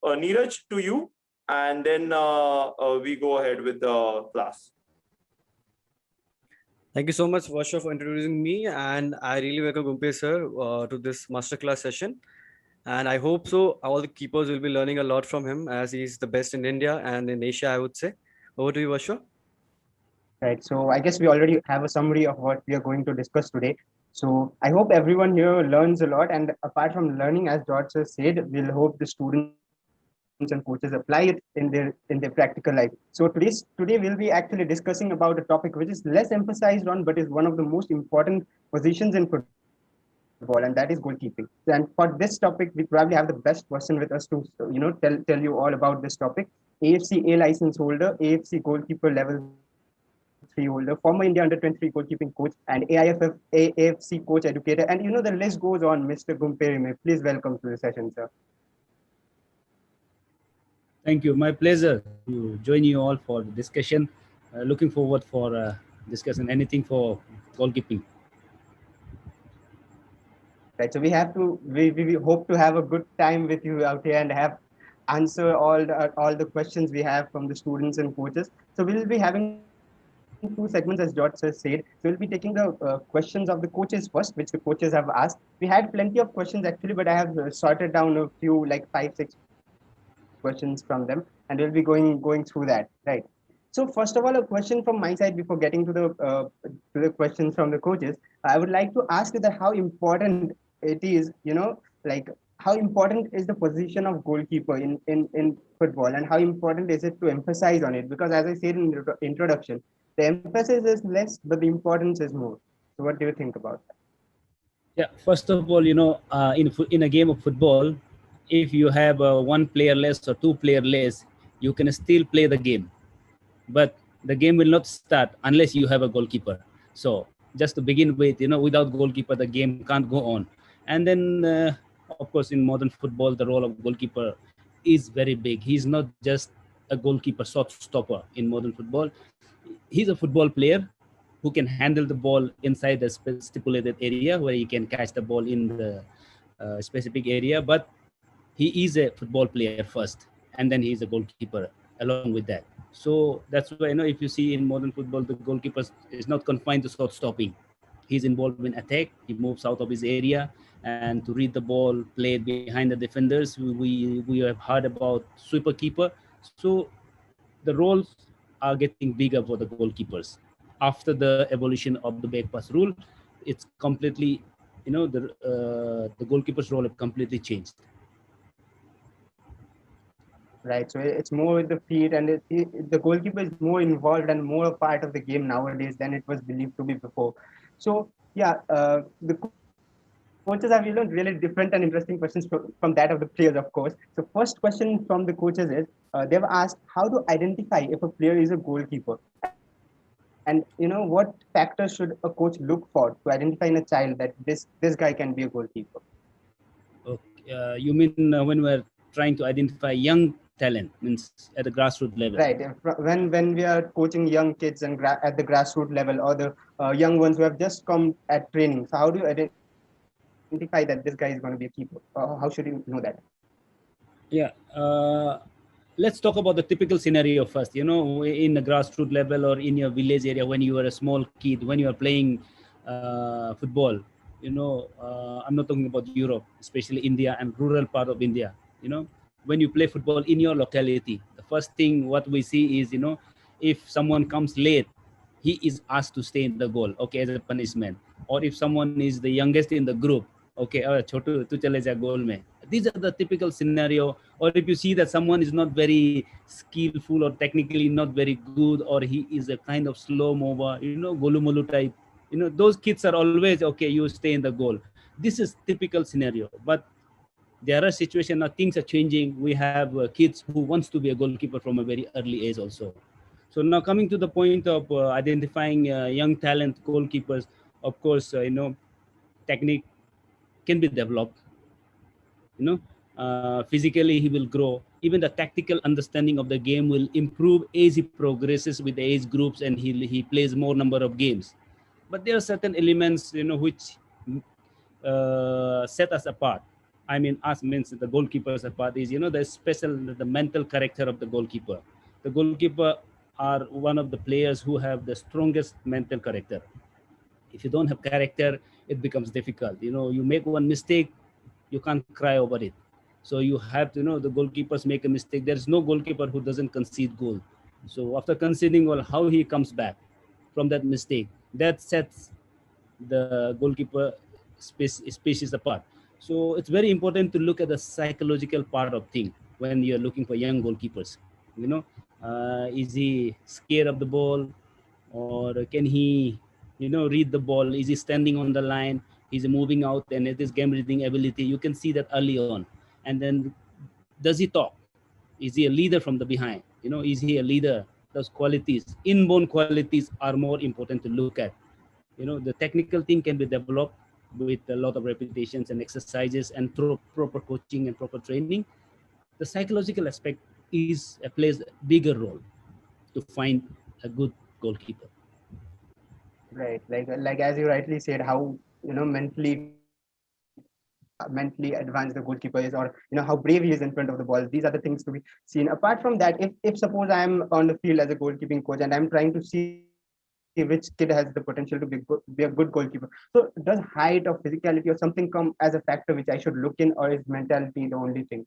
Neeraj, to you, and then we go ahead with the class. Thank you so much, Varsha, for introducing me, and I really welcome Gumpe sir to this masterclass session. And I hope so all the keepers will be learning a lot from him, as he's the best in India and in Asia, I would say. Over to you, Varsha. Right. So I guess we already have a summary of what we are going to discuss today. So I hope everyone here learns a lot. And apart from learning, as George has said, we'll hope the students and coaches apply it in their practical life. So today we'll be actually discussing about a topic which is less emphasized on, but is one of the most important positions in football, and that is goalkeeping. And for this topic, we probably have the best person with us to tell you all about this topic. AFC A license holder, AFC goalkeeper level 3 holder, former India under 23 goalkeeping coach, and AFC coach educator. And the list goes on, Mr. Gumpe Rime. Please welcome to the session, sir. Thank you. My pleasure to join you all for the discussion. Looking forward for discussing anything for goalkeeping. Right. So we hope to have a good time with you out here and have answer all the questions we have from the students and coaches. So we'll be having two segments, as George has said. So we'll be taking the questions of the coaches first, which the coaches have asked. We had plenty of questions actually, but I have sorted down a few, like 5-6 questions from them, and we'll be going through that. Right. So first of all, a question from my side before getting to the questions from the coaches. I would like to ask you that how important it is, like how important is the position of goalkeeper in football, and how important is it to emphasize on it? Because as I said in the introduction, the emphasis is less, but the importance is more. So what do you think about that? Yeah, first of all, in a game of football, if you have one player less or two player less, you can still play the game. But the game will not start unless you have a goalkeeper. So just to begin with, without goalkeeper, the game can't go on. And then, of course, in modern football, the role of goalkeeper is very big. He's not just a goalkeeper, shot stopper in modern football. He's a football player who can handle the ball inside the stipulated area where he can catch the ball in the specific area. But he is a football player first, and then he's a goalkeeper along with that. So that's why, if you see in modern football, the goalkeeper is not confined to shot stopping. He's involved in attack. He moves out of his area and to read the ball, play it behind the defenders. We have heard about sweeper keeper. So the roles are getting bigger for the goalkeepers. After the evolution of the back pass rule, it's completely, the goalkeeper's role have completely changed. Right. So it's more with the feet, and the goalkeeper is more involved and more a part of the game nowadays than it was believed to be before. So yeah, the coaches have really different and interesting questions from that of the players, of course. So first question from the coaches is, they've asked how to identify if a player is a goalkeeper, and what factors should a coach look for to identify in a child that this guy can be a goalkeeper. Okay. You mean when we're trying to identify young talent, means at the grassroots level? Right. When we are coaching young kids and at the grassroots level, or the young ones who have just come at training, so how do you identify that this guy is going to be a keeper? How should you know that? Yeah. Let's talk about the typical scenario first. In the grassroots level or in your village area, when you are a small kid, when you are playing football, I'm not talking about Europe, especially India and rural part of India. When you play football in your locality, the first thing what we see is, if someone comes late, he is asked to stay in the goal, okay, as a punishment. Or if someone is the youngest in the group, okay, chotu tu chale ja goal mein. These are the typical scenario. Or if you see that someone is not very skillful or technically not very good, or he is a kind of slow mover, golu molu type, those kids are always, okay, you stay in the goal. This is typical scenario. But there are situations now, things are changing. We have kids who wants to be a goalkeeper from a very early age also. So now coming to the point of identifying young talent goalkeepers, of course, technique can be developed. Physically he will grow. Even the tactical understanding of the game will improve as he progresses with the age groups and he plays more number of games. But there are certain elements, which set us apart. I mean, us means the goalkeepers part is, the special, the mental character of the goalkeeper. The goalkeeper are one of the players who have the strongest mental character. If you don't have character, it becomes difficult. You make one mistake, you can't cry over it. So you have to, the goalkeepers make a mistake. There's no goalkeeper who doesn't concede goal. So after conceding goal, how he comes back from that mistake, that sets the goalkeeper species apart. So it's very important to look at the psychological part of thing when you're looking for young goalkeepers. Is he scared of the ball, or can he, read the ball? Is he standing on the line? Is he moving out? And it is game reading ability. You can see that early on. And then, does he talk? Is he a leader from the behind? Is he a leader? Those qualities, inborn qualities, are more important to look at. The technical thing can be developed with a lot of repetitions and exercises and through proper coaching and proper training. The psychological aspect plays a bigger role to find a good goalkeeper. Right, like as you rightly said, how mentally advanced the goalkeeper is, or how brave he is in front of the ball. These are the things to be seen. Apart from that, if suppose I am on the field as a goalkeeping coach and I'm trying to see which kid has the potential to be a good goalkeeper, so does height or physicality or something come as a factor which I should look in, or is mentality the only thing?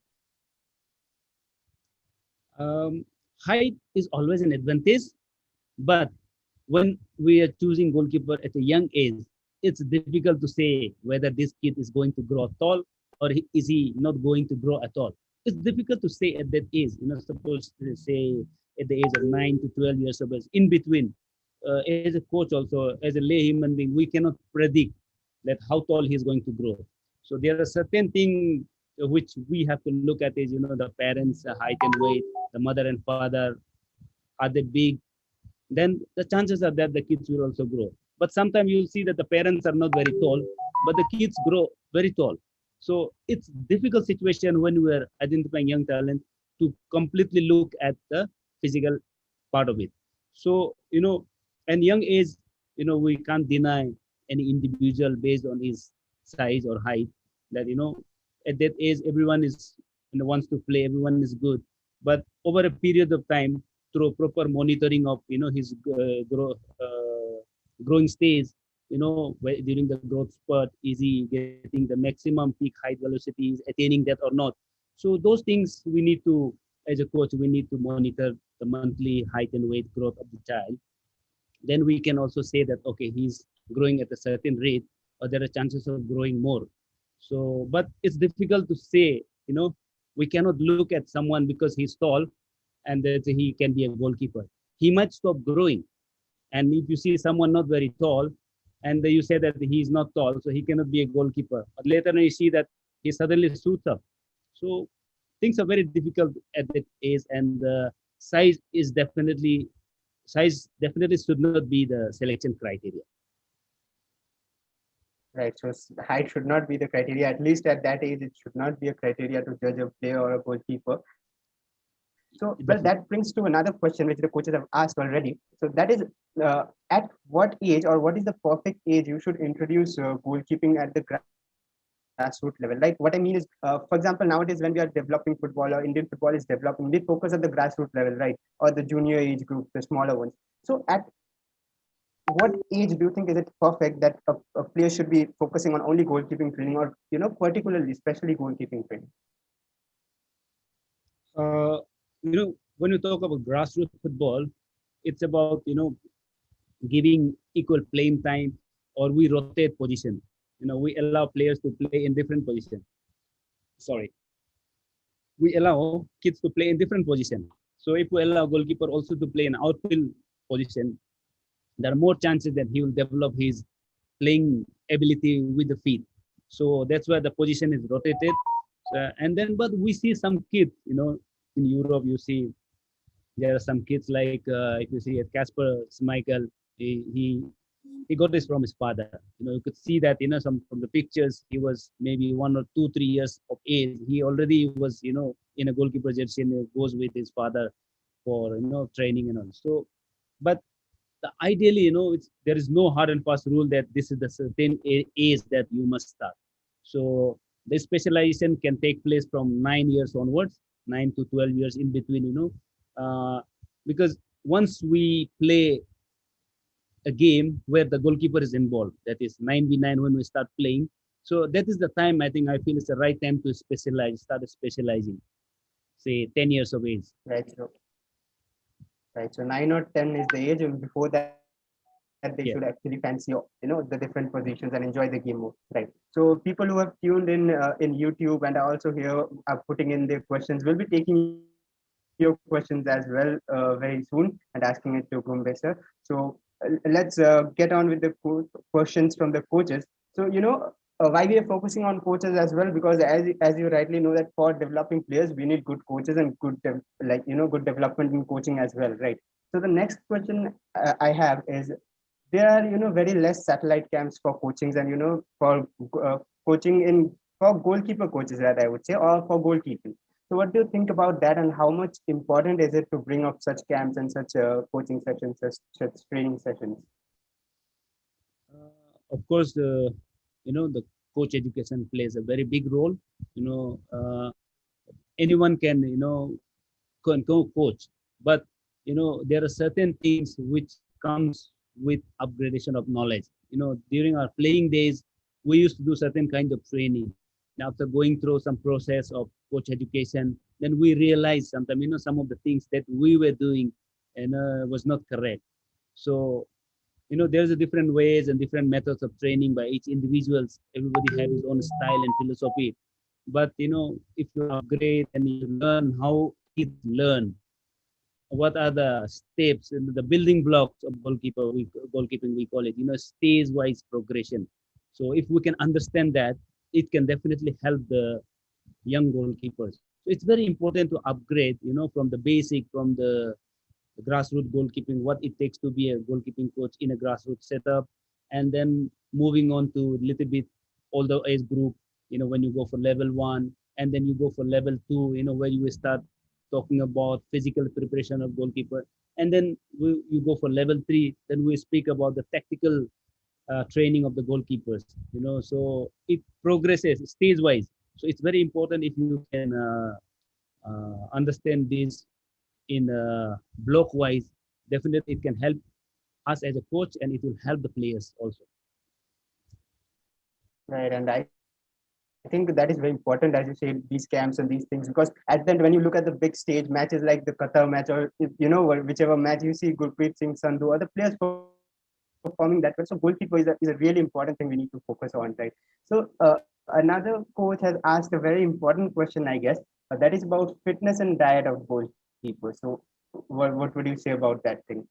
Height is always an advantage, but when we are choosing goalkeeper at a young age, it's difficult to say whether this kid is going to grow tall or is he not going to grow at all. It's difficult to say at that age. Suppose to say at the age of 9 to 12 years of age, in between. As a coach also, as a lay human being, we cannot predict that how tall he's going to grow. So there are certain things which we have to look at is, the parents' height and weight, the mother and father, are they big? Then the chances are that the kids will also grow. But sometimes you'll see that the parents are not very tall, but the kids grow very tall. So it's difficult situation when we are identifying young talent to completely look at the physical part of it. So, and young age, we can't deny any individual based on his size or height that, at that age, everyone is, wants to play, everyone is good. But over a period of time, through proper monitoring of his growing stage, during the growth spurt, is he getting the maximum peak height velocity, is attaining that or not? So those things we need to, as a coach, we need to monitor the monthly height and weight growth of the child. Then we can also say that, okay, he's growing at a certain rate, or there are chances of growing more. So, but it's difficult to say, we cannot look at someone because he's tall and that he can be a goalkeeper. He might stop growing. And if you see someone not very tall, and you say that he's not tall, so he cannot be a goalkeeper. But later on you see that he suddenly suits up. So things are very difficult at that age, and size definitely should not be the selection criteria. Right, so height should not be the criteria, at least at that age. It should not be a criteria to judge a player or a goalkeeper. So, well, that brings to another question which the coaches have asked already. So that is, at what age, or what is the perfect age you should introduce goalkeeping at the grassroots level? Like, what I mean is, for example, nowadays when we are developing football, or Indian football is developing, they focus at the grassroots level, right? Or the junior age group, the smaller ones. So at what age do you think is it perfect that a player should be focusing on only goalkeeping training, or particularly, especially goalkeeping training? When you talk about grassroots football, it's about giving equal playing time, or we rotate position. We allow players to play in different positions. Sorry, we allow kids to play in different positions. So if we allow goalkeeper also to play in outfield position, there are more chances that he will develop his playing ability with the feet. So that's why the position is rotated. And then, but we see some kids, in Europe, you see there are some kids like, if you see at Casper Schmeichel, he got this from his father. You could see that, some from the pictures, he was maybe 1 or 2, 3 years of age. He already was, in a goalkeeper jersey, and goes with his father for, training and all. So, but ideally, there is no hard and fast rule that this is the certain age that you must start. So The specialization can take place from 9 years onwards, 9 to 12 years in between, because once we play a game where the goalkeeper is involved, that is 9v9 when we start playing. So that is the time I think I feel it's the right time to start specializing, say 10 years of age. Right. So 9 or 10 is the age, and before that they should actually fancy, the different positions and enjoy the game more. Right. So people who have tuned in YouTube and are also here are putting in their questions. We'll be taking your questions as well very soon and asking it to Gumpe sir. So let's get on with the questions from the coaches. So why we are focusing on coaches as well, because as you rightly know that for developing players we need good coaches and good good development in coaching as well, right? So the next question I have is, there are very less satellite camps for coachings and for coaching in for goalkeeper coaches, that I would say, or for goalkeeping. So what do you think about that, and how much important is it to bring up such camps and such coaching sessions, such training sessions? Of course, the coach education plays a very big role. Anyone can coach, but there are certain things which comes with upgradation of knowledge. During our playing days, we used to do certain kind of training. And after going through some process of coach education, then we realized sometimes some of the things that we were doing and was not correct. So there's a different ways and different methods of training by each individuals. Everybody have his own style and philosophy. But if you upgrade and you learn how kids learn, what are the steps and the building blocks of goalkeeping, we call it, stage wise progression. So if we can understand that, it can definitely help the young goalkeepers. So it's very important to upgrade, from the basic, from the grassroots goalkeeping, what it takes to be a goalkeeping coach in a grassroots setup, and then moving on to a little bit older age group, when you go for level 1, and then you go for level 2, where you start talking about physical preparation of goalkeeper, and then you go for level 3, then we speak about the tactical training of the goalkeepers, so it progresses stage wise. So it's very important if you can understand this in block wise. Definitely it can help us as a coach, and it will help the players also. Right. And I think that is very important, as you say, these camps and these things, because at the end, when you look at the big stage matches like the Qatar match, or whichever match you see Gurpreet Singh Sandhu, other players performing that well. So goalkeeper is a really important thing we need to focus on, right? So another coach has asked a very important question, I guess, that is about fitness and diet of goalkeepers. So what would you say about that thing?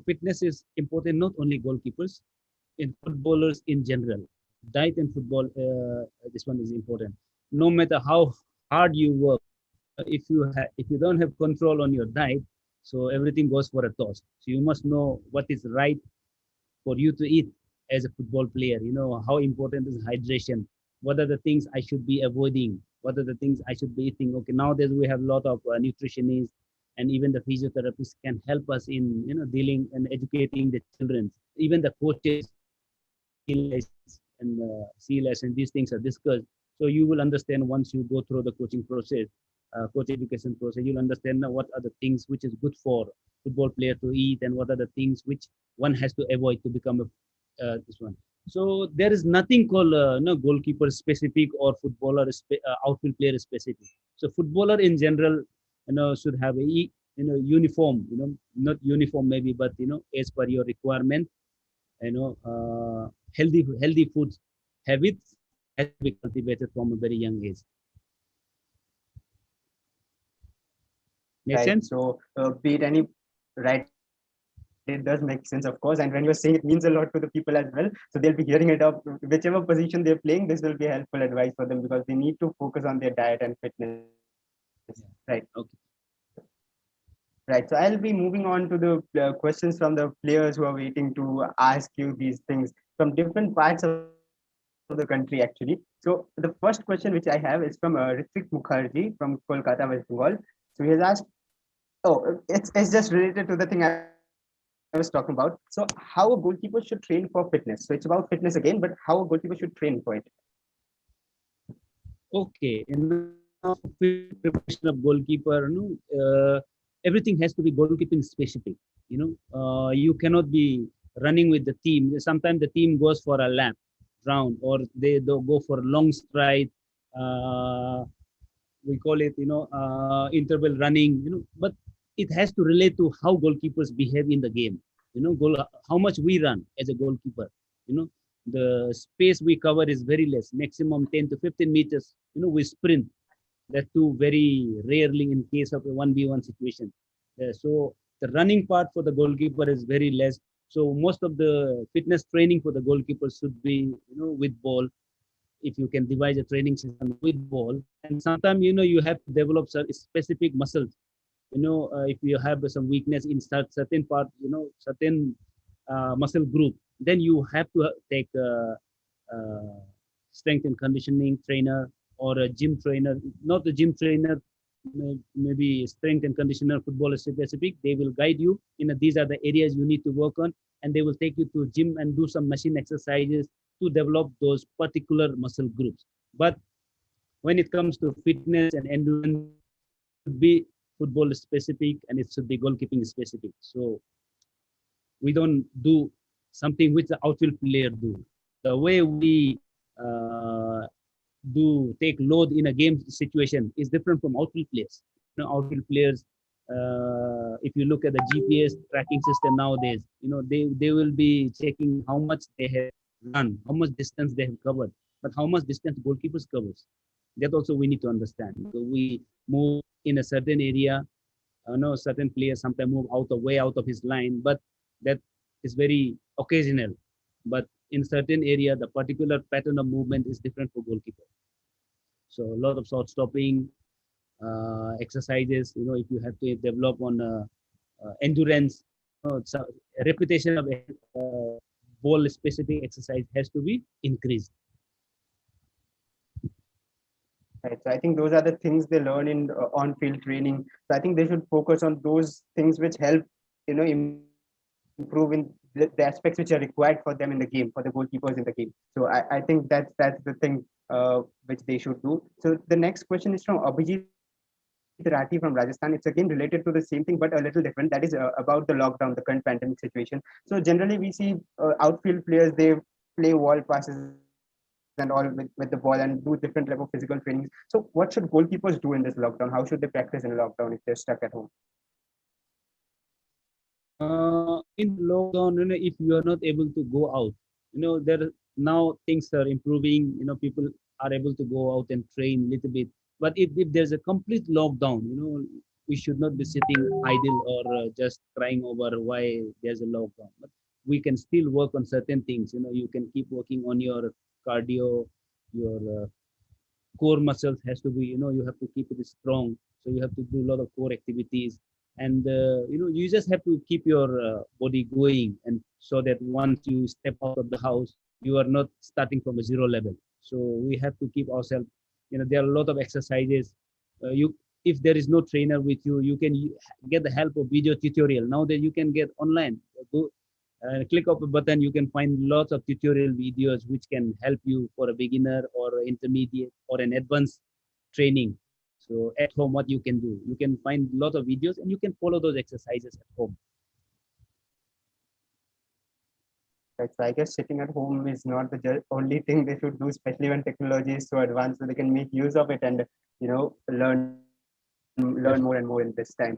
Fitness is important, not only goalkeepers, in footballers in general. Diet in football, this one is important. No matter how hard you work, if you don't have control on your diet, so everything goes for a toss. So you must know what is right for you to eat as a football player. How important is hydration. What are the things I should be avoiding? What are the things I should be eating? Okay, nowadays we have a lot of nutritionists, and even the physiotherapists can help us in dealing and educating the children. Even the coaches and CLS and these things are discussed. So you will understand once you go through the coaching process, coach education process, you'll understand now what are the things which is good for football player to eat, and what are the things which one has to avoid to become this one. So there is nothing called goalkeeper specific or footballer outfield player specific. So footballer in general, should have a uniform, not uniform maybe, but as per your requirement, healthy food habits has to be cultivated from a very young age. Make sense? So be it any right, it does make sense, of course. And when you're saying, it means a lot to the people as well. So they'll be hearing it up. Whichever position they're playing, this will be helpful advice for them, because they need to focus on their diet and fitness. Right. Okay. Right. So I'll be moving on to the questions from the players who are waiting to ask you these things from different parts of the country, actually. So the first question which I have is from Ritvik Mukherjee from Kolkata, West Bengal. So he has asked, it's just related to the thing I was talking about. So how a goalkeeper should train for fitness. So it's about fitness again, but how a goalkeeper should train for it. Okay, in preparation of goalkeeper, everything has to be goalkeeping specific. You cannot be running with the team. Sometimes the team goes for a lap round, or they go for a long stride. We call it, interval running. But it has to relate to how goalkeepers behave in the game. How much we run as a goalkeeper. The space we cover is very less, maximum 10 to 15 meters. We sprint. That too very rarely in case of a 1v1 situation. So the running part for the goalkeeper is very less. So most of the fitness training for the goalkeeper should be, with ball. If you can devise a training system with ball, and sometimes, you have to develop specific muscles. If you have some weakness in certain part, certain muscle group, then you have to take a strength and conditioning trainer or a gym trainer, not the gym trainer, maybe strength and conditioner, football specific. They will guide you these are the areas you need to work on, and they will take you to gym and do some machine exercises to develop those particular muscle groups. But when it comes to fitness and endurance, it should be football specific and it should be goalkeeping specific. So we don't do something which the outfield player do. The way we do take load in a game situation is different from outfield players. Outfield players, if you look at the GPS tracking system nowadays, they will be checking how much they have run, how much distance they have covered, but how much distance goalkeepers covers. That also we need to understand. So we move in a certain area. Certain players sometimes move way out of his line, but that is very occasional. But in certain area, the particular pattern of movement is different for goalkeeper. So a lot of short stopping exercises. If you have to develop on endurance, a repetition of ball specific exercise has to be increased. Right. So I think those are the things they learn in on-field training. So I think they should focus on those things which help, improve in the aspects which are required for them in the game, for the goalkeepers in the game. So I think that's the thing which they should do. So the next question is from Abhijit Rati from Rajasthan. It's again related to the same thing, but a little different. That is about the lockdown, the current pandemic situation. So generally we see outfield players, they play wall passes and all with the ball and do different level of physical trainings. So what should goalkeepers do in this lockdown? How should they practice in lockdown if they're stuck at home? In lockdown, if you are not able to go out, there now things are improving. People are able to go out and train a little bit. But if there's a complete lockdown, we should not be sitting idle or just crying over why there's a lockdown. But we can still work on certain things. You can keep working on your cardio, your core muscles has to be, you have to keep it strong. So you have to do a lot of core activities. And, you just have to keep your body going. And so that once you step out of the house, you are not starting from a zero level. So we have to keep ourselves, there are a lot of exercises. If there is no trainer with you, you can get the help of video tutorial. Now that you can get online, go click of a button, you can find lots of tutorial videos which can help you for a beginner or intermediate or an advanced training. So at home, what you can do, you can find a lot of videos and you can follow those exercises at home. Right. So I guess sitting at home is not the only thing they should do, especially when technology is so advanced, so they can make use of it and learn more and more in this time.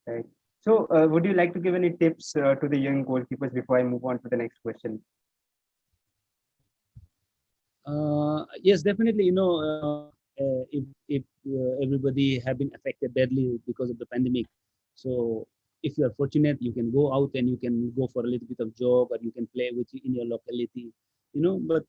Right. So would you like to give any tips to the young goalkeepers before I move on to the next question? Yes, definitely. If everybody have been affected badly because of the pandemic, so if you are fortunate, you can go out and you can go for a little bit of jog, or you can play in your locality. But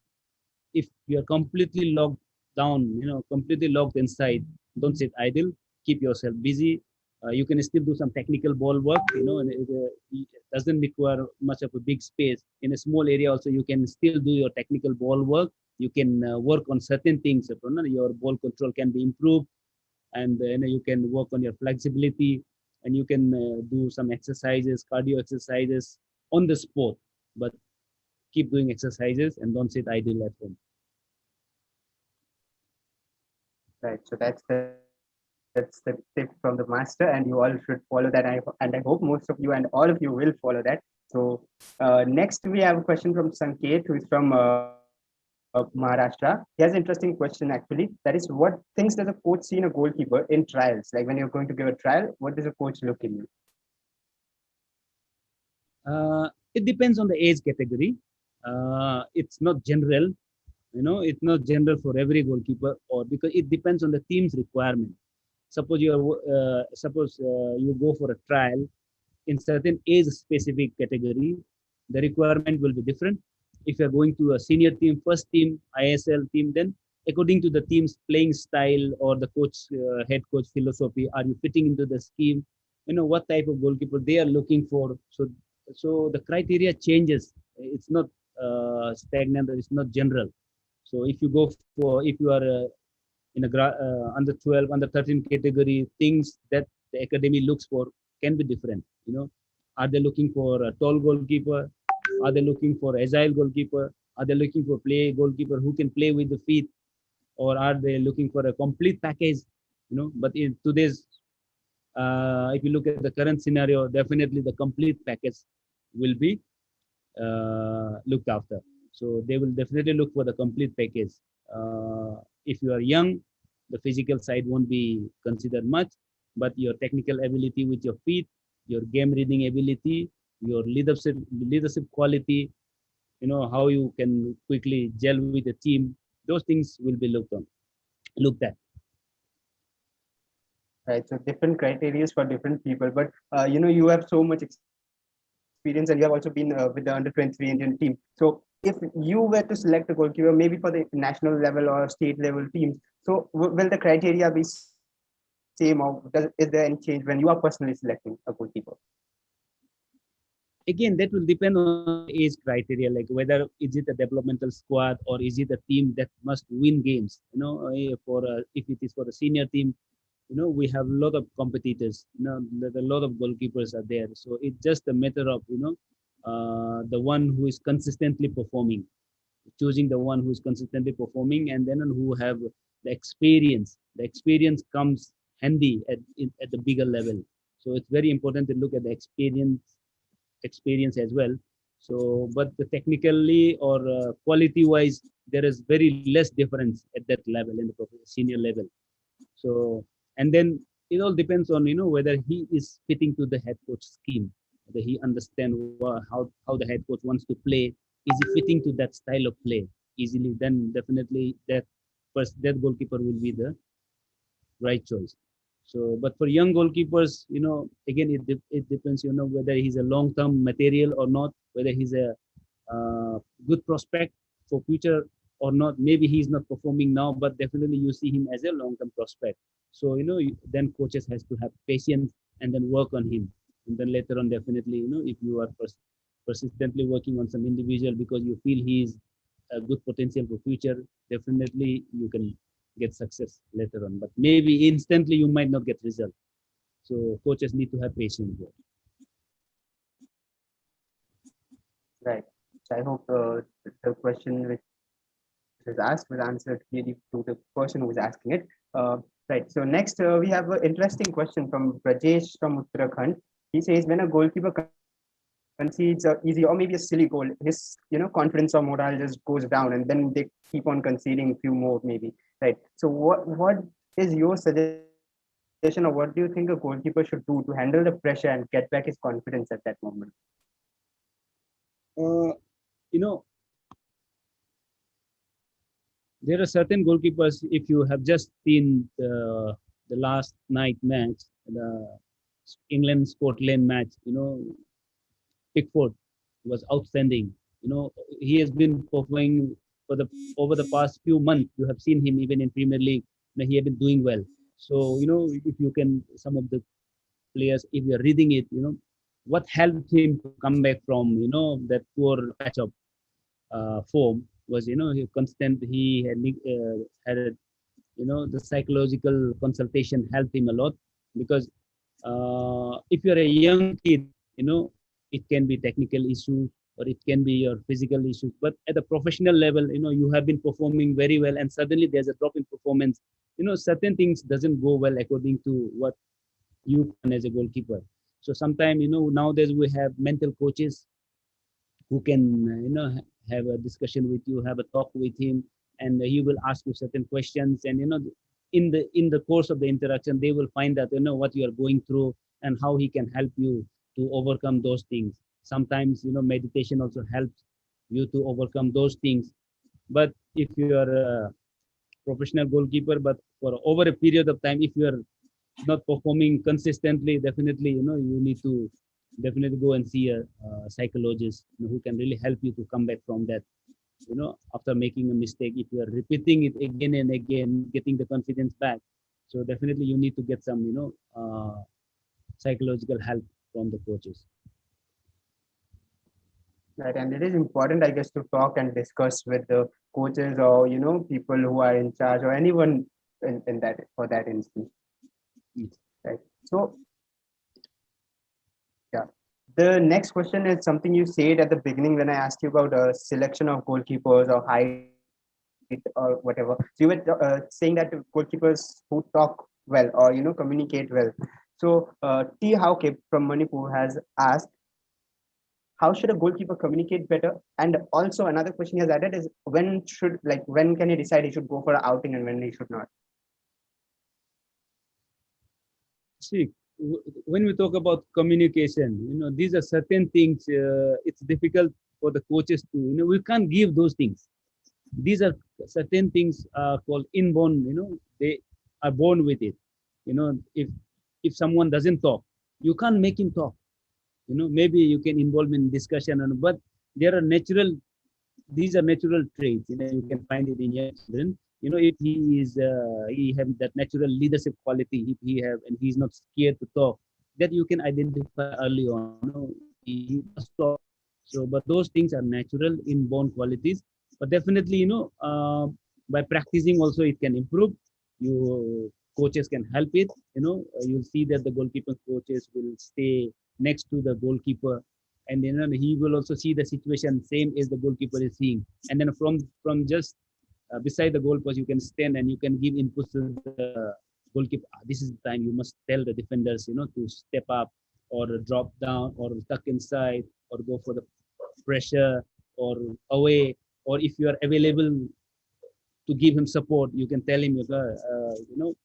if you are completely locked down, completely locked inside, don't sit idle. Keep yourself busy. You can still do some technical ball work, and it doesn't require much of a big space. In a small area also, you can still do your technical ball work. You can work on certain things. Your ball control can be improved, and you can work on your flexibility. and you can do some exercises, cardio exercises on the spot, but keep doing exercises and don't sit idle at home. Right. So that's the tip from the master, and you all should follow that. And I hope most of you and all of you will follow that. So next we have a question from Sanket, who is from Maharashtra. He has an interesting question actually. That is, what things does a coach see in a goalkeeper in trials? Like when you're going to give a trial, what does a coach look in you? It depends on the age category. It's not general, it's not general for every goalkeeper, or because it depends on the team's requirement. Suppose you go for a trial in certain age specific category, the requirement will be different. If you're going to a senior team, first team, ISL team, then according to the team's playing style or the head coach philosophy, are you fitting into the scheme? What type of goalkeeper they are looking for. So the criteria changes. It's not stagnant, it's not general. So if you are in a under 12, under 13 category, things that the academy looks for can be different. Are they looking for a tall goalkeeper? Are they looking for agile goalkeeper? Are they looking for goalkeeper who can play with the feet? Or are they looking for a complete package? But in today's, if you look at the current scenario, definitely the complete package will be looked after. So they will definitely look for the complete package. If you are young, the physical side won't be considered much, but your technical ability with your feet, your game reading ability, your leadership quality, how you can quickly gel with the team, those things will be looked at. Right. So different criteria for different people, but you have so much experience, and you have also been with the under-23 Indian team. So if you were to select a goalkeeper, maybe for the national level or state level teams, so will the criteria be same, or is there any change when you are personally selecting a goalkeeper? Again, that will depend on age criteria, like whether is it a developmental squad or is it a team that must win games. If it is for a senior team, we have a lot of competitors. A lot of goalkeepers are there. So it's just a matter of the one who is consistently performing, choosing the one who is consistently performing, and then who have the experience. The experience comes handy at the bigger level. So it's very important to look at the experience as well. So, but the technically or quality wise, there is very less difference at that level, in the senior level. So, and then it all depends on whether he is fitting to the head coach scheme, whether he understands how the head coach wants to play. Is he fitting to that style of play easily? Then definitely that goalkeeper will be the right choice. So, but for young goalkeepers, again, it depends, whether he's a long-term material or not, whether he's a good prospect for future or not. Maybe he's not performing now, but definitely you see him as a long-term prospect. So, then coaches has to have patience and then work on him. And then later on, definitely, if you are persistently working on some individual because you feel he's a good potential for future, definitely you can get success later on. But maybe instantly you might not get result. So coaches need to have patience there. Right. So I hope the question which was asked was answered clearly to the person who was asking it. Right. So next we have an interesting question from Pradesh from Uttarakhand. He says, when a goalkeeper concedes a easy or maybe a silly goal, his confidence or morale just goes down, and then they keep on conceding a few more maybe. Right. So what is your suggestion, or what do you think a goalkeeper should do to handle the pressure and get back his confidence at that moment? There are certain goalkeepers, if you have just seen the last night match, the England-Scotland match, Pickford was outstanding. He has been performing over the past few months. You have seen him even in Premier League. He has been doing well. So, if you can, some of the players, if you're reading it, what helped him to come back from, that poor patch of form was, he had the psychological consultation helped him a lot, because if you're a young kid, it can be technical issues or it can be your physical issues. But at the professional level, you have been performing very well, and suddenly there's a drop in performance. Certain things doesn't go well according to what you plan as a goalkeeper. So sometimes, nowadays we have mental coaches who can, have a discussion with you, have a talk with him, and he will ask you certain questions. And in the course of the interaction, they will find out what you are going through and how he can help you to overcome those things. Sometimes meditation also helps you to overcome those things. But if you are a professional goalkeeper, but for over a period of time, if you are not performing consistently, definitely you need to definitely go and see a psychologist who can really help you to come back from that. After making a mistake, if you are repeating it again and again, getting the confidence back, so definitely you need to get some psychological help from the coaches. Right, and it is important, I guess, to talk and discuss with the coaches or people who are in charge or anyone in that for that instance. Yes. Right. So, yeah, the next question is something you said at the beginning when I asked you about a selection of goalkeepers or height or whatever. So you were saying that goalkeepers who talk well or communicate well. So T. Hauke from Manipur has asked, how should a goalkeeper communicate better? And also another question he has added is, when can he decide he should go for an outing and when he should not? See, when we talk about communication, these are certain things. It's difficult for the coaches to, we can't give those things. These are certain things called inborn. They are born with it. If someone doesn't talk, you can't make him talk. Maybe you can involve in discussion, but there are natural. These are natural traits. You can find it in young children. If he have that natural leadership quality, if he have, and he's not scared to talk, that you can identify early on. He must talk. So, but those things are natural, inborn qualities. But definitely, by practicing also it can improve. You coaches can help it. You'll see that the goalkeeper coaches will stay next to the goalkeeper, and then he will also see the situation same as the goalkeeper is seeing. And then from just beside the goalpost, you can stand and you can give inputs to the goalkeeper. This is the time you must tell the defenders, to step up or drop down or tuck inside or go for the pressure or away. Or if you are available to give him support, you can tell him, you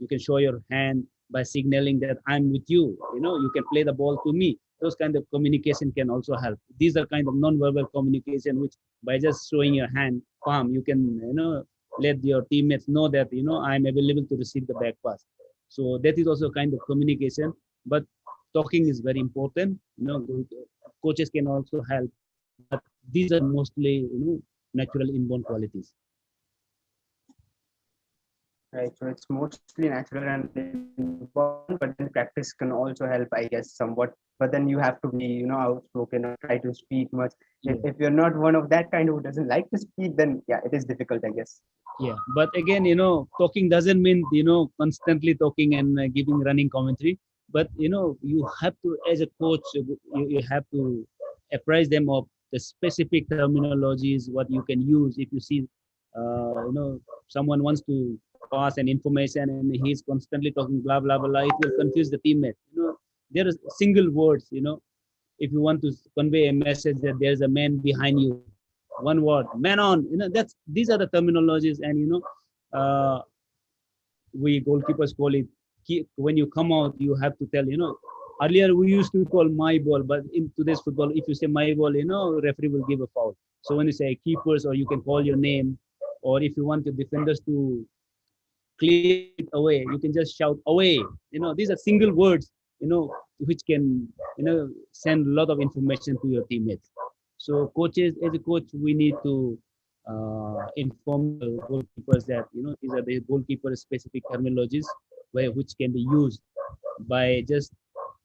can show your hand by signaling that I'm with you. You can play the ball to me. Those kind of communication can also help. These are kind of non-verbal communication, which by just showing your hand, palm, you can, let your teammates know that, I'm available to receive the back pass. So that is also kind of communication, but talking is very important. Coaches can also help, but these are mostly, natural inborn qualities. Right, so it's mostly natural and important, but then practice can also help, I guess, somewhat. But then you have to be, outspoken or try to speak much. If you're not one of that kind who doesn't like to speak, then yeah, it is difficult, I guess. Yeah, but again, talking doesn't mean constantly talking and giving running commentary. But you have to, as a coach, you have to apprise them of the specific terminologies, what you can use. If you see, someone wants to pass an information and he's constantly talking blah blah blah, it will confuse the teammate. There are single words. If you want to convey a message that there's a man behind you, one word, man on. These are the terminologies, and we goalkeepers call it. When you come out, you have to tell. Earlier we used to call my ball, but in today's football, if you say my ball, referee will give a foul. So when you say keepers, or you can call your name, or if you want the defenders to clear it away, you can just shout away. These are single words, which can, send a lot of information to your teammates. So coaches, as a coach, we need to inform the goalkeepers that, these are the goalkeeper specific terminologies which can be used by just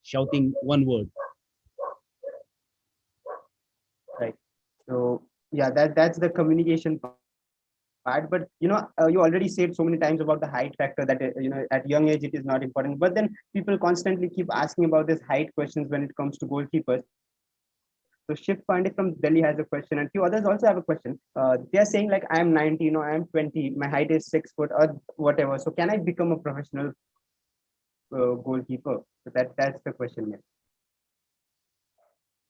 shouting one word. Right. So yeah, that's the communication part. part, but you already said so many times about the height factor that at young age it is not important, but then people constantly keep asking about this height questions when it comes to goalkeepers. So Shiv Pandey from Delhi has a question, and few others also have a question. They are saying like, I am 19 or I am 20, my height is 6 foot or whatever, so can I become a professional goalkeeper? So that's the question here.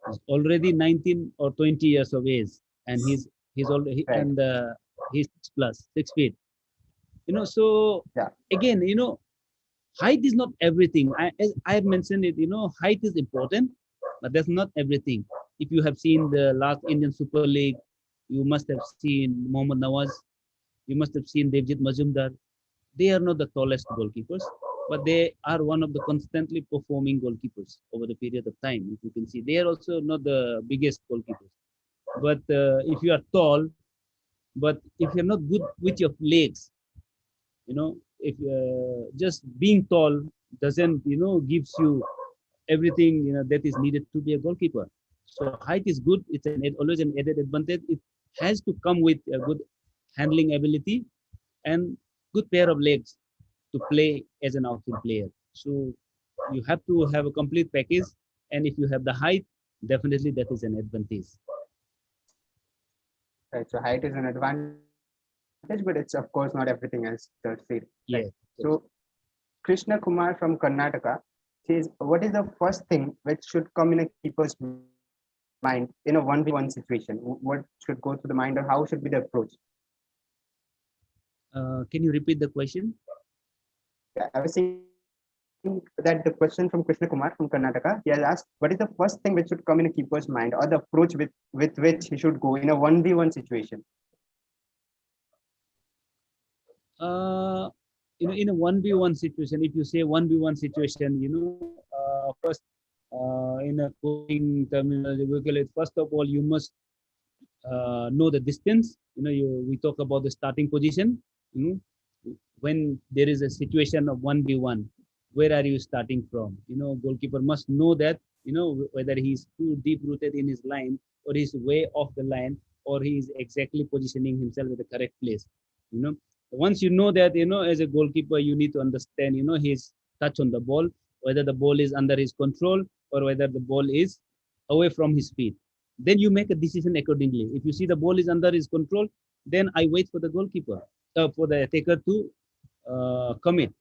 He's already 19 or 20 years of age, and he's already Right. and he's 6 feet. So Yeah. again, height is not everything. As I have mentioned it, height is important, but that's not everything. If you have seen the last Indian Super League, you must have seen Mohammad Nawaz, you must have seen Devjit Majumdar. They are not the tallest goalkeepers, but they are one of the constantly performing goalkeepers over the period of time. If you can see, they are also not the biggest goalkeepers. But if you are tall, but if you're not good with your legs, if just being tall doesn't gives you everything that is needed to be a goalkeeper. So height is good. It's always an added advantage. It has to come with a good handling ability and good pair of legs to play as an outfield player. So you have to have a complete package, and if you have the height, definitely that is an advantage. Right. So height is an advantage, but it's of course not everything, as Sir said. Right. Yeah. So Krishna Kumar from Karnataka says, what is the first thing which should come in a keeper's mind in a 1v1 situation? What should go through the mind, or how should be the approach? Can you repeat the question? Yeah, I was saying that the question from Krishna Kumar from Karnataka, he has asked, what is the first thing which should come in a keeper's mind, or the approach with which he should go in a 1v1 situation? In a 1v1 situation, if you say 1v1 situation, first, in a coaching terminology, we call it, first of all, you must know the distance. We talk about the starting position. When there is a situation of 1v1, where are you starting from? Goalkeeper must know that, whether he's too deep rooted in his line, or he's way off the line, or he is exactly positioning himself at the correct place. Once you know that, as a goalkeeper, you need to understand, his touch on the ball, whether the ball is under his control or whether the ball is away from his feet. Then you make a decision accordingly. If you see the ball is under his control, then I wait for the goalkeeper, for the attacker to commit.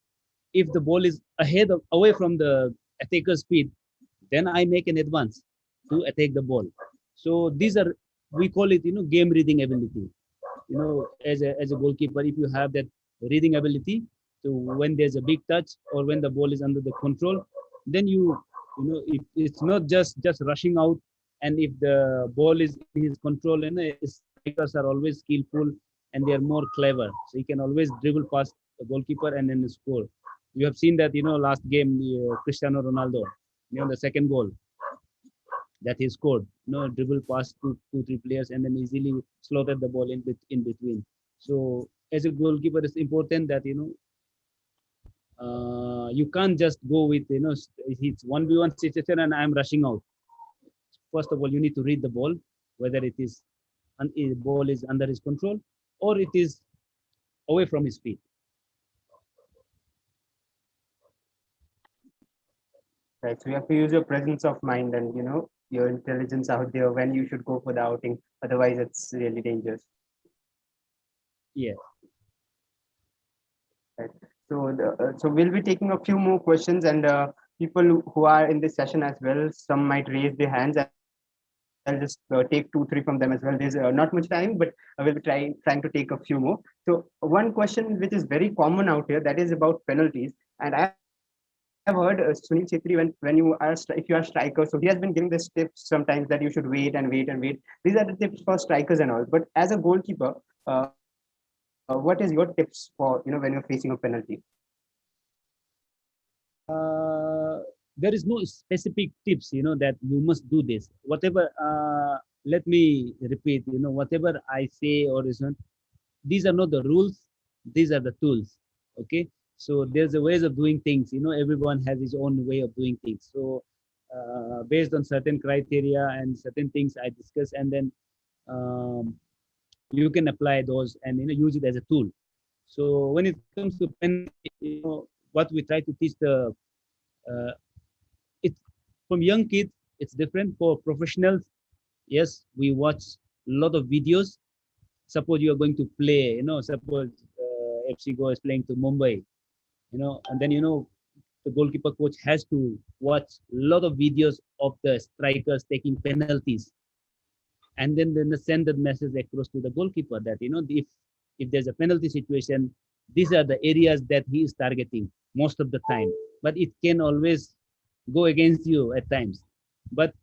If the ball is away from the attacker's feet, then I make an advance to attack the ball. So these are, we call it, game reading ability. As a goalkeeper, if you have that reading ability, so when there's a big touch or when the ball is under the control, then it's not just rushing out. And if the ball is in his control, and strikers are always skillful and they are more clever, so he can always dribble past the goalkeeper and then score. You have seen that, last game, Cristiano Ronaldo, the second goal that he scored, dribble past two, three players and then easily slotted the ball in between. So as a goalkeeper, it's important that, you can't just go with, it's 1v1 situation and I'm rushing out. First of all, you need to read the ball, whether the ball is under his control or it is away from his feet. Right. So you have to use your presence of mind and your intelligence out there when you should go for the outing. Otherwise, it's really dangerous. Yeah. Right. So we'll be taking a few more questions, and people who are in this session as well, some might raise their hands. I'll just take 2-3 from them as well. There's not much time, but I will be trying to take a few more. So one question which is very common out here, that is about penalties, and I've heard Sunil Chhetri, when you are if you are striker, so he has been giving this tips sometimes that you should wait and wait and wait. These are the tips for strikers and all. But as a goalkeeper, what is your tips for when you're facing a penalty? There is no specific tips, that you must do this. Whatever, let me repeat, whatever I say or isn't, these are not the rules, these are the tools. Okay. So there's a ways of doing things, everyone has his own way of doing things. So based on certain criteria and certain things I discuss, and then you can apply those and use it as a tool. So when it comes to penalty, what we try to teach it from young kids, it's different. For professionals, yes, we watch a lot of videos. Suppose you are going to play, suppose FC Goa is playing to Mumbai, and then the goalkeeper coach has to watch a lot of videos of the strikers taking penalties, and then send the message across to the goalkeeper that if there's a penalty situation, these are the areas that he is targeting most of the time. But it can always go against you at times. But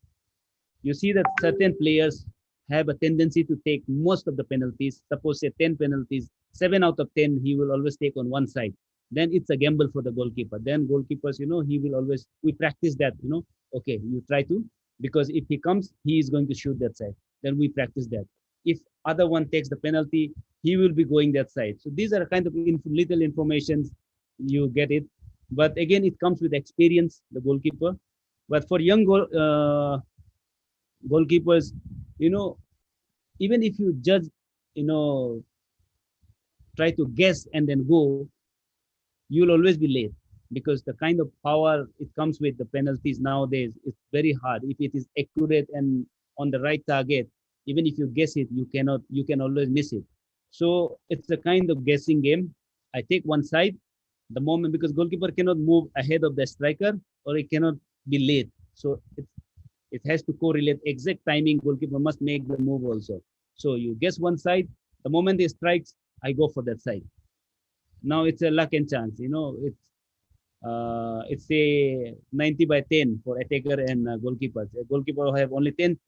you see that certain players have a tendency to take most of the penalties. Suppose say 10 penalties, 7 out of 10 he will always take on one side. Then it's a gamble for the goalkeeper. Then goalkeepers, he will always, we practice that, okay, you try to, because if he comes, he is going to shoot that side. Then we practice that. If other one takes the penalty, he will be going that side. So these are kind of little informations, you get it. But again, it comes with experience, the goalkeeper. But for young goalkeepers, even if you judge, try to guess and then go, you'll always be late, because the kind of power it comes with the penalties nowadays, it's very hard. If it is accurate and on the right target, even if you guess it, you can always miss it. So it's a kind of guessing game. I take one side the moment, because goalkeeper cannot move ahead of the striker, or it cannot be late. So it has to correlate exact timing. Goalkeeper must make the move also. So you guess one side, the moment he strikes, I go for that side. Now it's a luck and chance, it's a 90 by 10 for attacker and goalkeepers. A goalkeeper will have only 10%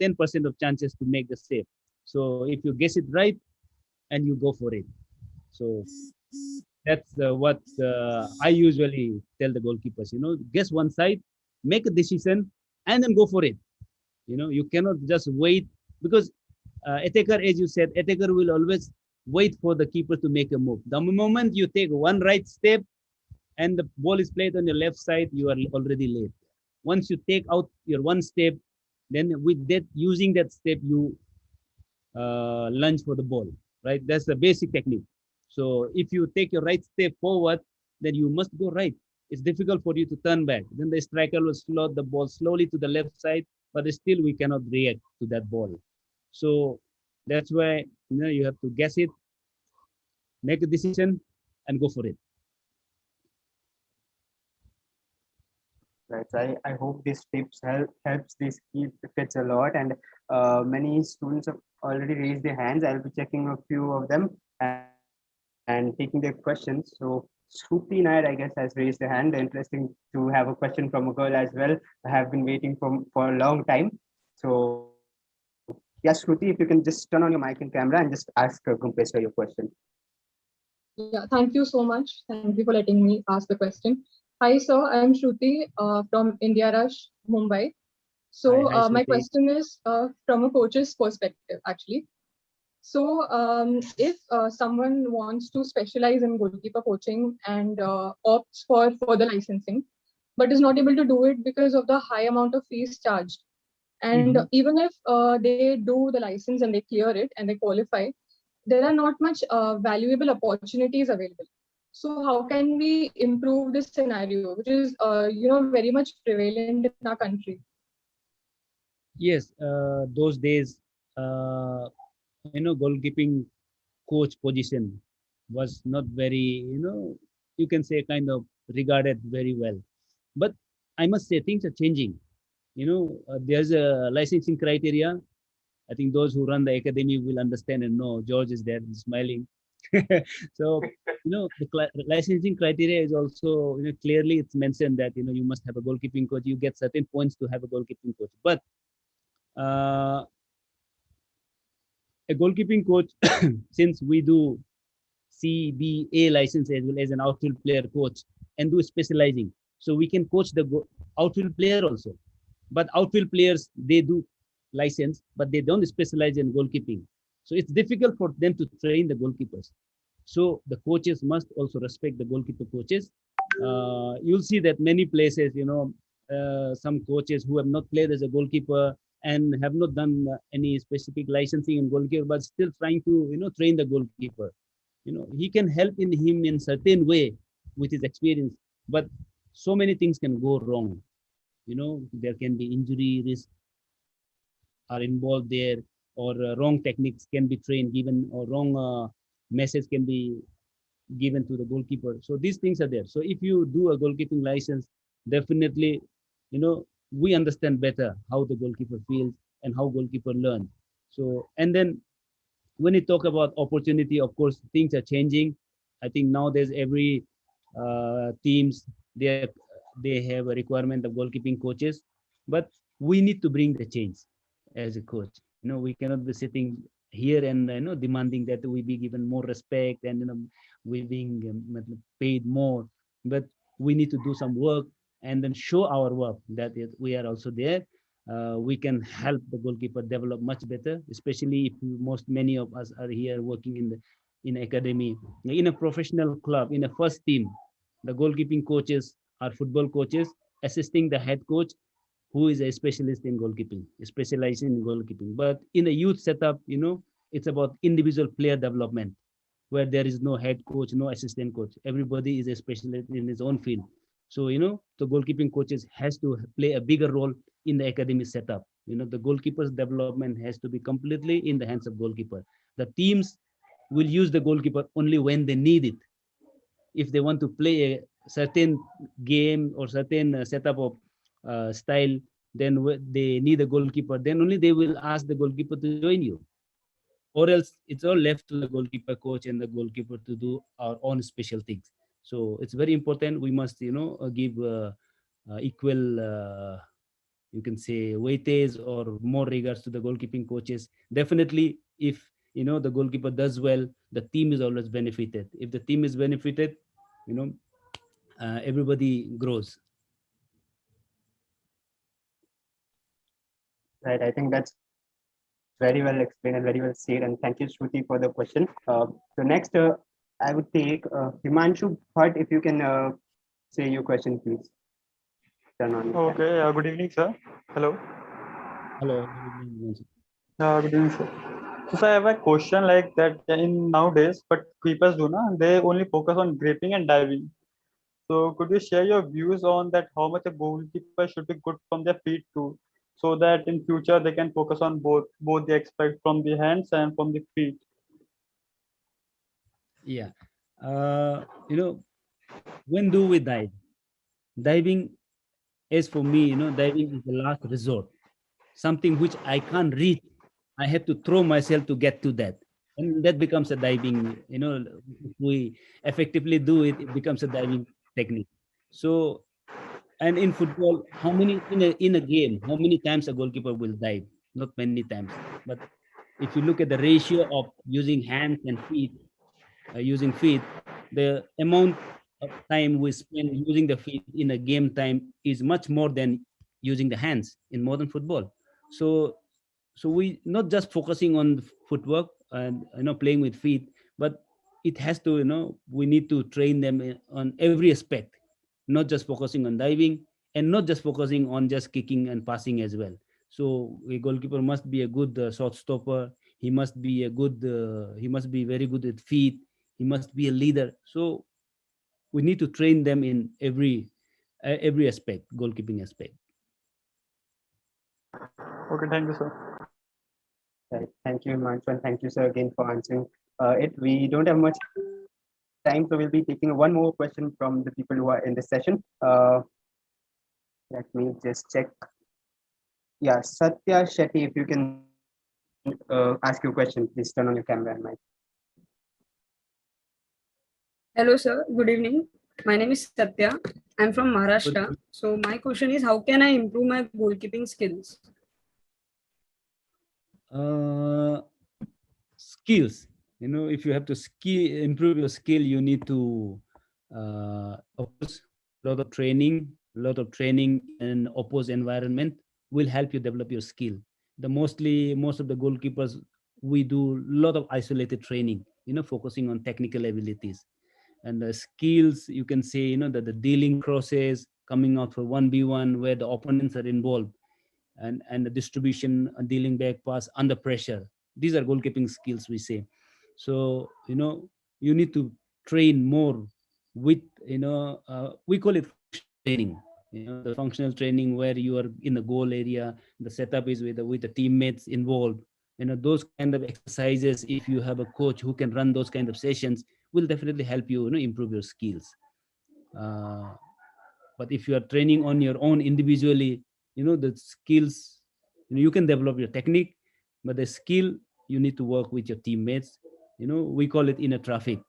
of chances to make the save. So if you guess it right, and you go for it. So that's what I usually tell the goalkeepers, guess one side, make a decision, and then go for it. You cannot just wait, because attacker, as you said, attacker will always wait for the keeper to make a move. The moment you take one right step and the ball is played on your left side, you are already late. Once you take out your one step, then with that, using that step, you lunge for the ball, right? That's the basic technique. So if you take your right step forward, then you must go right. It's difficult for you to turn back. Then the striker will slot the ball slowly to the left side, but still we cannot react to that ball. So that's why you have to guess it, make a decision, and go for it. Right. So I hope these tips helps these kids a lot, and many students have already raised their hands. I'll be checking a few of them and taking their questions. So Shruti Nair, I guess, has raised her hand. Interesting to have a question from a girl as well. I have been waiting for a long time. So yes, Shruti, if you can just turn on your mic and camera and just ask Gumpe sir your question. Yeah, thank you so much. Thank you for letting me ask the question. Hi, sir. I am Shruti from India Rush, Mumbai. So Hi, my Shruti. question is from a coach's perspective, actually. So if someone wants to specialize in goalkeeper coaching and opts for further licensing, but is not able to do it because of the high amount of fees charged, and even if they do the license and they clear it and they qualify, there are not much valuable opportunities available. So how can we improve this scenario, which is very much prevalent in our country? Yes, those days, goalkeeping coach position was not very, you can say kind of regarded very well. But I must say things are changing. There's a licensing criteria. I think those who run the academy will understand and know. George is there smiling. So, the licensing criteria is also, clearly it's mentioned that, you must have a goalkeeping coach. You get certain points to have a goalkeeping coach. But a goalkeeping coach, since we do CBA license as well as an outfield player coach and do specializing, so we can coach the outfield player also. But outfield players, they do license, but they don't specialize in goalkeeping. So it's difficult for them to train the goalkeepers. So the coaches must also respect the goalkeeper coaches. You'll see that many places, some coaches who have not played as a goalkeeper, and have not done any specific licensing in goalkeeper, but still trying to, train the goalkeeper. He can help him in certain way with his experience, but so many things can go wrong. There can be injury risk are involved there, or wrong techniques can be trained, given, or wrong message can be given to the goalkeeper. So these things are there. So if you do a goalkeeping license, definitely, we understand better how the goalkeeper feels and how goalkeeper learn. So, and then when you talk about opportunity, of course, things are changing. I think nowadays every teams, they have a requirement of goalkeeping coaches, but we need to bring the change as a coach. We cannot be sitting here and demanding that we be given more respect and we being paid more, but we need to do some work and then show our work that we are also there. We can help the goalkeeper develop much better, especially if many of us are here working in academy, in a professional club, in a first team. The goalkeeping coaches are football coaches assisting the head coach, who is a specialist in goalkeeping, specializing in goalkeeping. But in a youth setup, it's about individual player development, where there is no head coach, no assistant coach. Everybody is a specialist in his own field. So, the goalkeeping coaches has to play a bigger role in the academy setup. The goalkeeper's development has to be completely in the hands of goalkeeper. The teams will use the goalkeeper only when they need it. If they want to play a certain game or certain setup of style, then they need a goalkeeper, then only they will ask the goalkeeper to join you. Or else it's all left to the goalkeeper coach and the goalkeeper to do our own special things. So it's very important. We must, give equal, you can say, weightage or more regards to the goalkeeping coaches. Definitely, if the goalkeeper does well, the team is always benefited. If the team is benefited, everybody grows. Right. I think that's very well explained and very well said. And thank you, Shruti, for the question. So next, I would take Himanshu Bhatt. If you can say your question, please. Turn on. Okay. Good evening, sir. Hello. Hello. Good evening. Good evening, sir. So I have a question like that in nowadays, but keepers do not. They only focus on gripping and diving. So could you share your views on that? How much a goalkeeper should be good from their feet too, so that in future they can focus on both the aspect from the hands and from the feet. Yeah. When do we dive? Diving is, for me, diving is the last resort. Something which I can't reach. I have to throw myself to get to that. And that becomes a diving, if we effectively do it, it becomes a diving technique. So, and in football, how many, in a game, how many times a goalkeeper will dive? Not many times. But if you look at the ratio of using hands and feet, using feet, the amount of time we spend using the feet in a game time is much more than using the hands in modern football. So, we not just focusing on footwork and playing with feet, but it has to, we need to train them on every aspect, not just focusing on diving and not just focusing on just kicking and passing as well. So a goalkeeper must be a good shot stopper. He must be a good. He must be very good at feet. He must be a leader. So we need to train them in every aspect, goalkeeping aspect. Okay, thank you, sir. Right. Thank you, Himanshu, and thank you, sir, again for answering it. We don't have much time, so we'll be taking one more question from the people who are in this session. Let me just check. Yeah, Satya Shetty, if you can ask your question, please turn on your camera and mic. Hello, sir. Good evening. My name is Satya. I'm from Maharashtra. So my question is, how can I improve my goalkeeping skills? Skills. If you have to improve your skill, you need to, of course, a lot of training in opposed environment will help you develop your skill. Most of the goalkeepers, we do a lot of isolated training, focusing on technical abilities. And the skills, you can say, that the dealing process, coming out for 1v1 where the opponents are involved. and the distribution, dealing back pass under pressure. These are goalkeeping skills, we say. So, you need to train more with, we call it training, the functional training where you are in the goal area, the setup is with the teammates involved. Those kind of exercises, if you have a coach who can run those kind of sessions, will definitely help you, improve your skills. But if you are training on your own individually, the skills, you can develop your technique, but the skill, you need to work with your teammates. We call it inner traffic,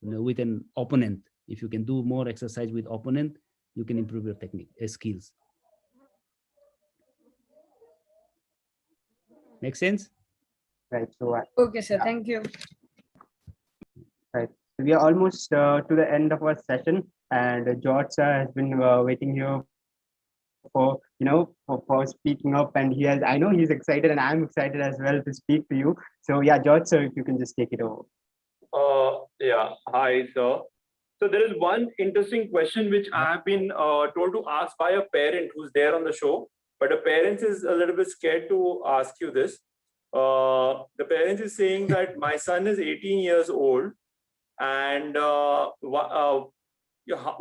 with an opponent. If you can do more exercise with opponent, you can improve your technique, skills. Make sense? Right. So, Okay, sir. Thank you. right. We are almost to the end of our session, and George sir has been waiting here for for speaking up, and I know he's excited, and I'm excited as well to speak to you. So yeah, George sir, if you can just take it over. Yeah. Hi, sir. So there is one interesting question which I have been told to ask by a parent who's there on the show, but the parents is a little bit scared to ask you this. The parents is saying that my son is 18 years old, and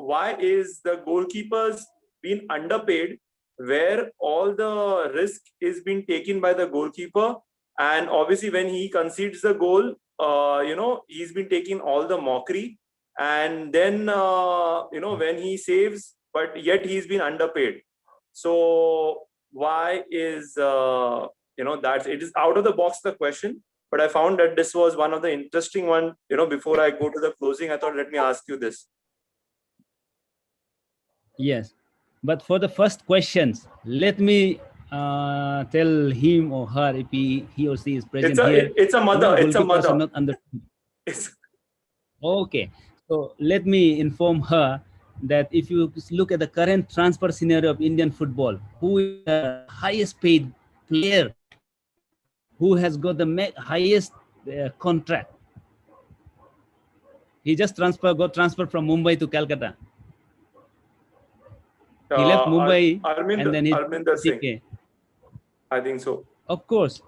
why is the goalkeepers being underpaid, where all the risk is being taken by the goalkeeper, and obviously when he concedes the goal, he's been taking all the mockery, and then when he saves, but yet he's been underpaid. So why is that? It is out of the box, the question, but I found that this was one of the interesting one. Before I go to the closing, I thought, let me ask you this. Yes, but for the first questions, let me tell him or her, if he or she is present here. It's a mother. It's a mother. Not under... Okay, so let me inform her that if you look at the current transfer scenario of Indian football, who is the highest paid player, who has got the highest contract? He just got transferred from Mumbai to Calcutta. He left Mumbai and then Arminder Singh. I think so. Of course.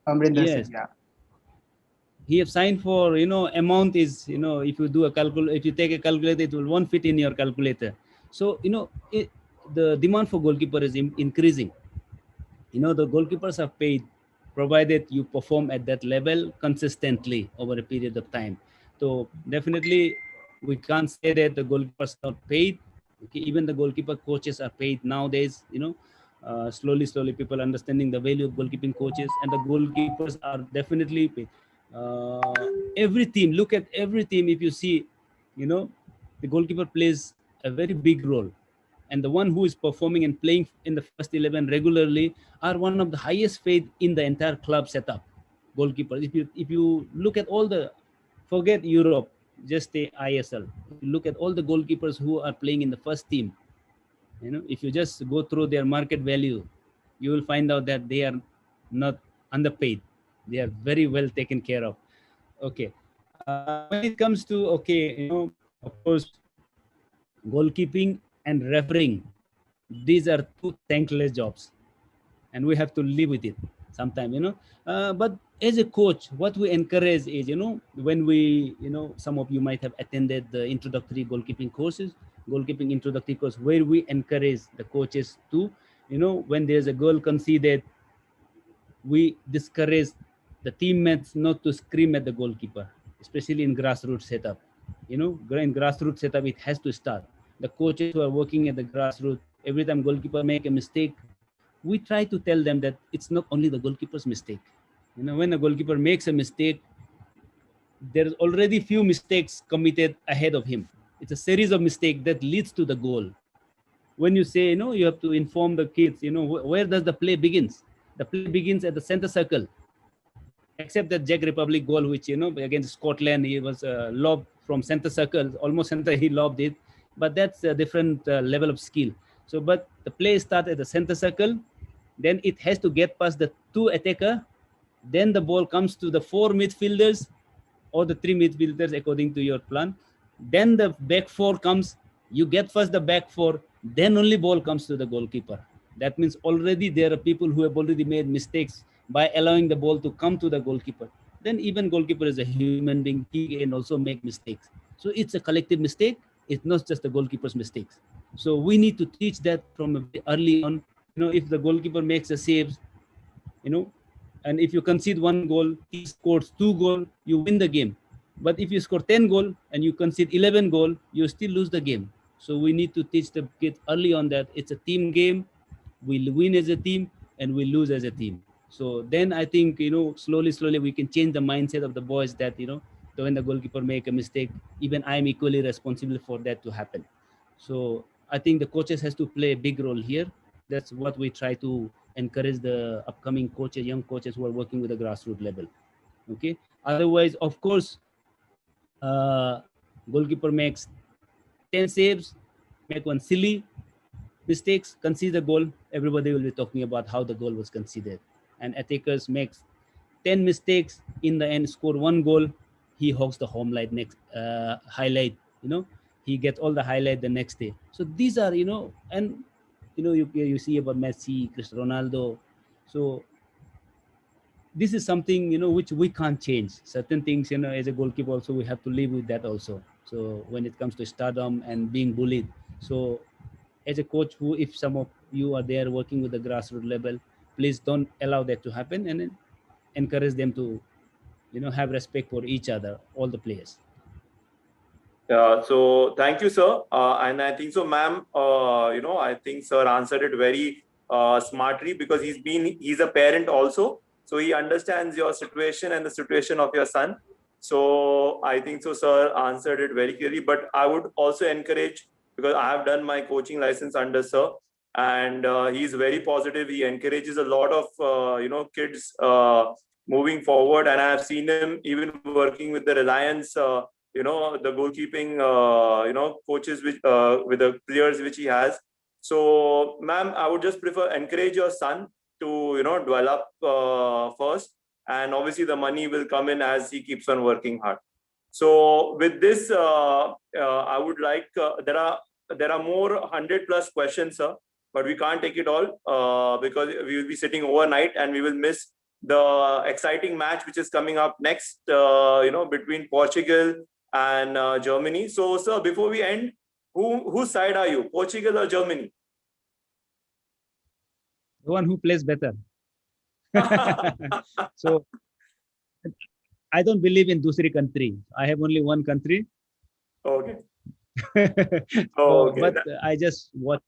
Arminder Singh, yeah. He have signed for, amount is, if you do if you take a calculator, it won't fit in your calculator. So, the demand for goalkeeper is increasing. The goalkeepers are paid provided you perform at that level consistently over a period of time. So definitely we can't say that the goalkeepers are not paid. Okay, even the goalkeeper coaches are paid nowadays. Slowly people understanding the value of goalkeeping coaches, and the goalkeepers are definitely paid. Every team, look at every team. If you see, the goalkeeper plays a very big role, and the one who is performing and playing in the first 11 regularly are one of the highest paid in the entire club setup. Goalkeepers. If you look at all the, forget Europe, just the ISL. Look at all the goalkeepers who are playing in the first team. If you just go through their market value, you will find out that they are not underpaid. They are very well taken care of. Okay. When it comes to, of course, goalkeeping and refereeing, these are two thankless jobs, and we have to live with it sometime. But as a coach, what we encourage is, when we, some of you might have attended the introductory goalkeeping courses, goalkeeping introductory course, where we encourage the coaches to, when there's a goal conceded, we discourage the teammates not to scream at the goalkeeper, especially in grassroots setup. In grassroots setup, it has to start. The coaches who are working at the grassroots, every time goalkeeper make a mistake, we try to tell them that it's not only the goalkeeper's mistake. When the goalkeeper makes a mistake, there's already few mistakes committed ahead of him. It's a series of mistakes that leads to the goal. When you say, you have to inform the kids, where does the play begins? The play begins at the center circle. Except that Czech Republic goal, which, against Scotland, he was lobbed from center circle, almost center, he lobbed it. But that's a different level of skill. So, but the play starts at the center circle, then it has to get past the 2 attacker, then the ball comes to the 4 midfielders or the 3 midfielders according to your plan. Then the back 4 comes, you get first the back 4, then only ball comes to the goalkeeper. That means already there are people who have already made mistakes by allowing the ball to come to the goalkeeper. Then even goalkeeper is a human being, he can also make mistakes. So it's a collective mistake. It's not just the goalkeeper's mistakes. So we need to teach that from a very early on. You know, if the goalkeeper makes a saves, you know, and if you concede 1 goal, he scores 2 goals, you win the game. But if you score 10 goals and you concede 11 goals, you still lose the game. So we need to teach the kids early on that it's a team game. We'll win as a team and we lose as a team. So then I think, you know, slowly we can change the mindset of the boys that, you know, when the goalkeeper make a mistake, even I'm equally responsible for that to happen. So I think the coaches has to play a big role here. That's what we try to encourage the upcoming coaches, young coaches who are working with the grassroots level. Okay. Otherwise, of course, goalkeeper makes 10 saves, make one silly mistakes, concede the goal. Everybody will be talking about how the goal was conceded. And attackers makes 10 mistakes, in the end score 1 goal. He hogs the home line next highlight. You know, he gets all the highlight the next day. So these are, you know, and you know, you see about Messi, Cristiano Ronaldo. So this is something, you know, which we can't change. Certain things, you know, as a goalkeeper also we have to live with that also. So when it comes to stardom and being bullied, so as a coach, who, if some of you are there working with the grassroots level, please don't allow that to happen, and then encourage them to, you know, have respect for each other, all the players. So thank you, sir. And I think so, ma'am, you know, I think sir answered it very smartly, because he's a parent also. So he understands your situation and the situation of your son. So I think so, sir answered it very clearly. But I would also encourage, because I have done my coaching license under sir, and he's very positive. He encourages a lot of, you know, kids moving forward. And I have seen him even working with the Reliance, you know, the goalkeeping, you know, coaches with the players which he has. So, ma'am, I would just prefer encourage your son to, you know, develop first, and obviously the money will come in as he keeps on working hard. So, with this, I would like there are more 100+ questions, sir, but we can't take it all because we will be sitting overnight and we will miss the exciting match which is coming up next, you know, between Portugal and Germany. So, sir, before we end, whose side are you, Portugal or Germany? The one who plays better. So I don't believe in dusri country. I have only one country. Okay. So, Okay. but I just watch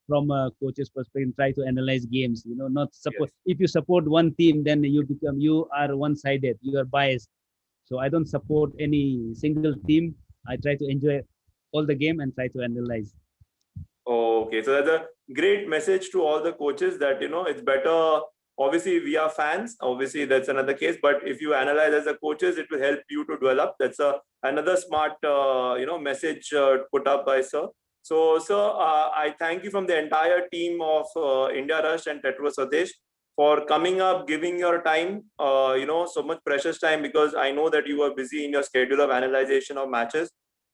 from a coach's perspective, try to analyze games. You know, not support. Yes. If you support one team, then you are one-sided. You are biased. So I don't support any single team. I try to enjoy all the game and try to analyze. Okay, so that's a great message to all the coaches that, you know, it's better. Obviously, we are fans. Obviously, that's another case. But if you analyze as a coaches, it will help you to develop. That's another smart, you know, message put up by sir. So, sir, I thank you from the entire team of India Rush and Tetro Swadesh for coming up, giving your time, you know, so much precious time, because I know that you are busy in your schedule of analyzation of matches.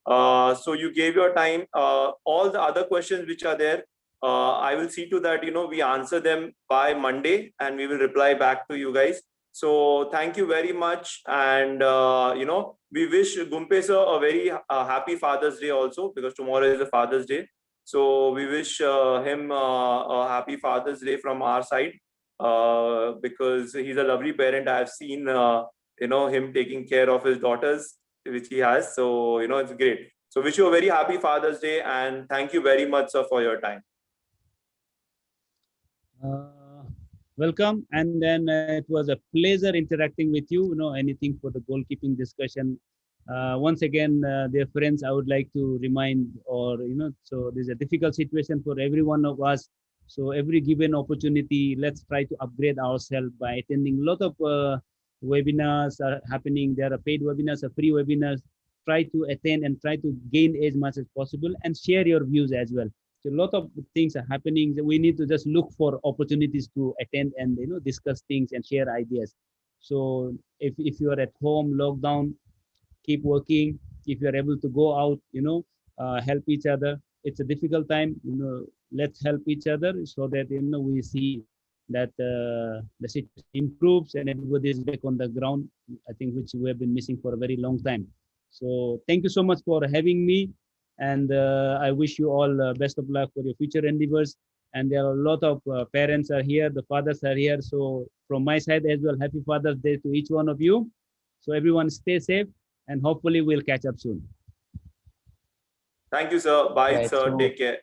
So you gave your time. All the other questions which are there, I will see to that, you know, we answer them by Monday and we will reply back to you guys. So thank you very much. And, you know, we wish Gumpe sir a very happy Father's Day also, because tomorrow is a Father's Day. So we wish him a happy Father's Day from our side, because he's a lovely parent. I have seen, you know, him taking care of his daughters, which he has. So, you know, it's great. So wish you a very happy Father's Day, and thank you very much, sir, for your time. Welcome. And then it was a pleasure interacting with you. You know, anything for the goalkeeping discussion. Once again, dear friends, I would like to remind, or, you know, so there's a difficult situation for every one of us. So every given opportunity, let's try to upgrade ourselves by attending a lot of webinars are happening. There are paid webinars, free webinars. Try to attend and try to gain as much as possible, and share your views as well. So a lot of things are happening. We need to just look for opportunities to attend and, you know, discuss things and share ideas. So if you are at home, lockdown, keep working. If you are able to go out, you know, help each other. it's a difficult time. Let's help each other so that we see that the situation improves and everybody is back on the ground. I think which we have been missing for a very long time. So thank you so much for having me, and I wish you all best of luck for your future endeavors. And there are a lot of parents are here, the fathers are here. So from my side as well, happy Father's Day to each one of you. So everyone stay safe, and hopefully we'll catch up soon. Thank you, sir. Bye, Right, sir. so Take care.